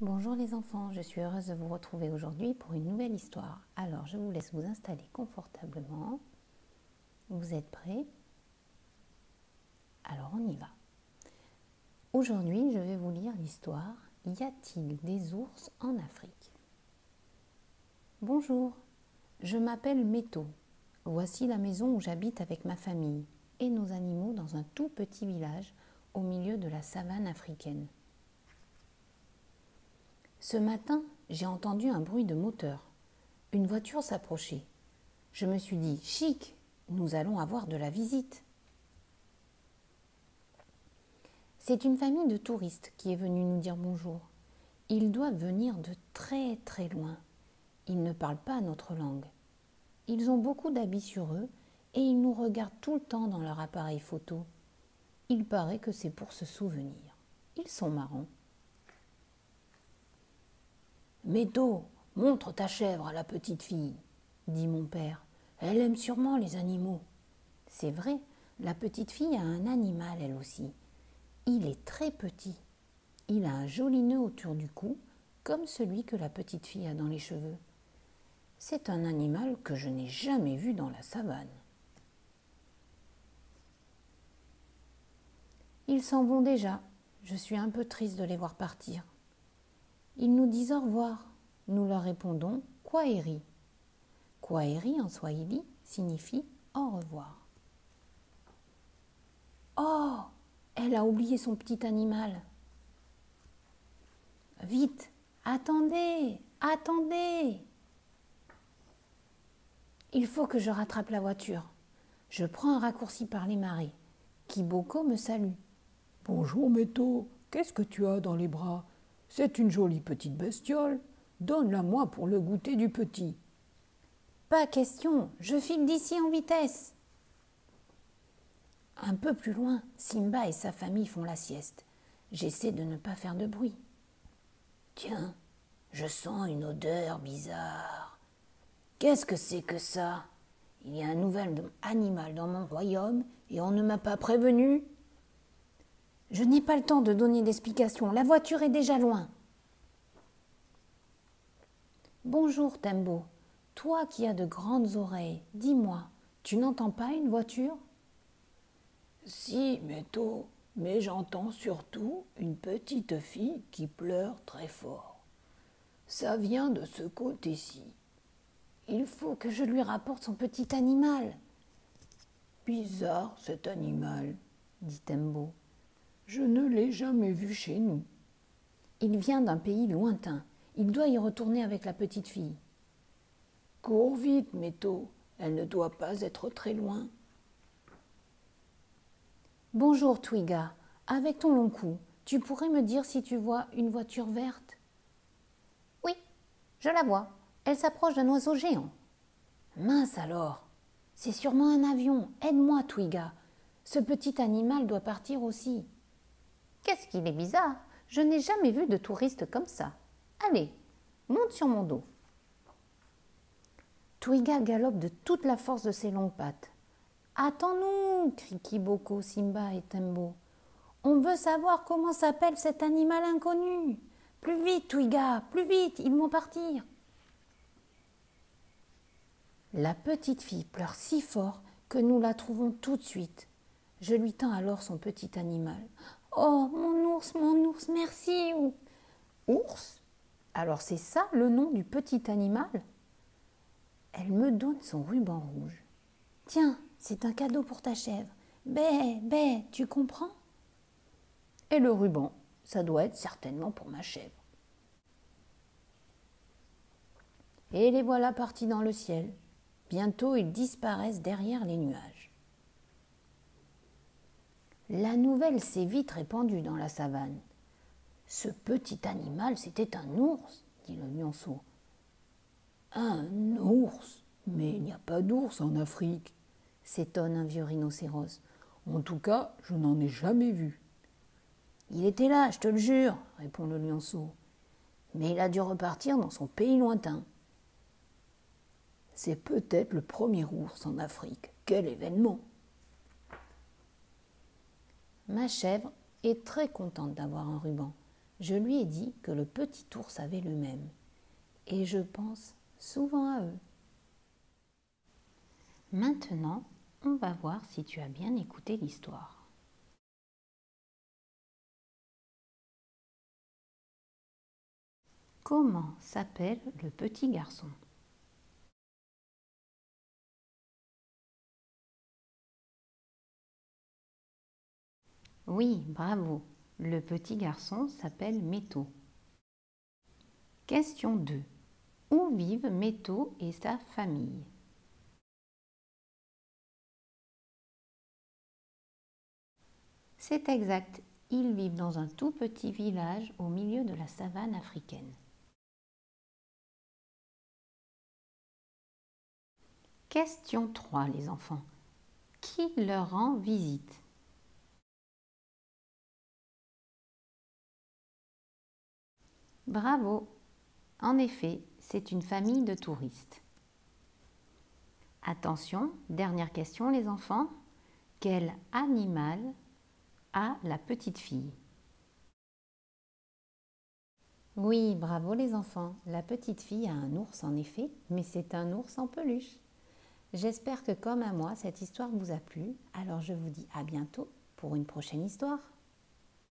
Bonjour les enfants, je suis heureuse de vous retrouver aujourd'hui pour une nouvelle histoire. Alors je vous laisse vous installer confortablement. Vous êtes prêts? Alors on y va. Aujourd'hui je vais vous lire l'histoire « Y a-t-il des ours en Afrique ?» Bonjour, je m'appelle Méto. Voici la maison où j'habite avec ma famille et nos animaux dans un tout petit village au milieu de la savane africaine. Ce matin, j'ai entendu un bruit de moteur. Une voiture s'approchait. Je me suis dit « Chic, nous allons avoir de la visite !» C'est une famille de touristes qui est venue nous dire bonjour. Ils doivent venir de très très loin. Ils ne parlent pas notre langue. Ils ont beaucoup d'habits sur eux et ils nous regardent tout le temps dans leur appareil photo. Il paraît que c'est pour se souvenir. Ils sont marrants. « Méto, montre ta chèvre à la petite fille, » dit mon père. « Elle aime sûrement les animaux. » C'est vrai, la petite fille a un animal elle aussi. Il est très petit. Il a un joli nœud autour du cou, comme celui que la petite fille a dans les cheveux. C'est un animal que je n'ai jamais vu dans la savane. Ils s'en vont déjà. Je suis un peu triste de les voir partir. Ils nous disent au revoir. Nous leur répondons « Kwaheri ». Kwaheri en swahili signifie « au revoir ». Oh, elle a oublié son petit animal. Vite, attendez, attendez. Il faut que je rattrape la voiture. Je prends un raccourci par les marais. Kiboko me salue. Bonjour Méto, qu'est-ce que tu as dans les bras? C'est une jolie petite bestiole. Donne-la-moi pour le goûter du petit. Pas question, je file d'ici en vitesse. Un peu plus loin, Simba et sa famille font la sieste. J'essaie de ne pas faire de bruit. Tiens, je sens une odeur bizarre. Qu'est-ce que c'est que ça? Il y a un nouvel animal dans mon royaume et on ne m'a pas prévenu. Je n'ai pas le temps de donner d'explications, la voiture est déjà loin. Bonjour Tembo, toi qui as de grandes oreilles, dis-moi, tu n'entends pas une voiture? Si, Méto, mais j'entends surtout une petite fille qui pleure très fort. Ça vient de ce côté-ci. Il faut que je lui rapporte son petit animal. Bizarre cet animal, dit Tembo. Je ne l'ai jamais vu chez nous. Il vient d'un pays lointain. Il doit y retourner avec la petite fille. Cours vite, Méto, elle ne doit pas être très loin. Bonjour Twiga, avec ton long cou, tu pourrais me dire si tu vois une voiture verte? Oui, je la vois. Elle s'approche d'un oiseau géant. Mince alors, c'est sûrement un avion. Aide-moi Twiga. Ce petit animal doit partir aussi. Qu'est-ce qu'il est bizarre. Je n'ai jamais vu de touriste comme ça. Allez, monte sur mon dos. Twiga galope de toute la force de ses longues pattes. Attends-nous, crient Kiboko, Simba et Tembo. On veut savoir comment s'appelle cet animal inconnu. Plus vite, Twiga, plus vite, ils vont partir. La petite fille pleure si fort que nous la trouvons tout de suite. Je lui tends alors son petit animal. Oh, mon ours, merci. Ours? Alors c'est ça le nom du petit animal? Elle me donne son ruban rouge. Tiens, c'est un cadeau pour ta chèvre. Bé, tu comprends? Et le ruban, ça doit être certainement pour ma chèvre. Et les voilà partis dans le ciel. Bientôt, ils disparaissent derrière les nuages. La nouvelle s'est vite répandue dans la savane. Ce petit animal, c'était un ours, dit le lionceau. Un ours? Mais il n'y a pas d'ours en Afrique, s'étonne un vieux rhinocéros. En tout cas, je n'en ai jamais vu. Il était là, je te le jure, répond le lionceau. Mais il a dû repartir dans son pays lointain. C'est peut-être le premier ours en Afrique. Quel événement! Ma chèvre est très contente d'avoir un ruban. Je lui ai dit que le petit ours avait le même. Et je pense souvent à eux. Maintenant, on va voir si tu as bien écouté l'histoire. Comment s'appelle le petit garçon? Oui, bravo. Le petit garçon s'appelle Métaux. Question 2. Où vivent Métaux et sa famille? C'est exact. Ils vivent dans un tout petit village au milieu de la savane africaine. Question 3, les enfants. Qui leur rend visite? Bravo! En effet, c'est une famille de touristes. Attention, dernière question les enfants. Quel animal a la petite fille? Oui, bravo les enfants. La petite fille a un ours en effet, mais c'est un ours en peluche. J'espère que comme à moi, cette histoire vous a plu. Alors je vous dis à bientôt pour une prochaine histoire.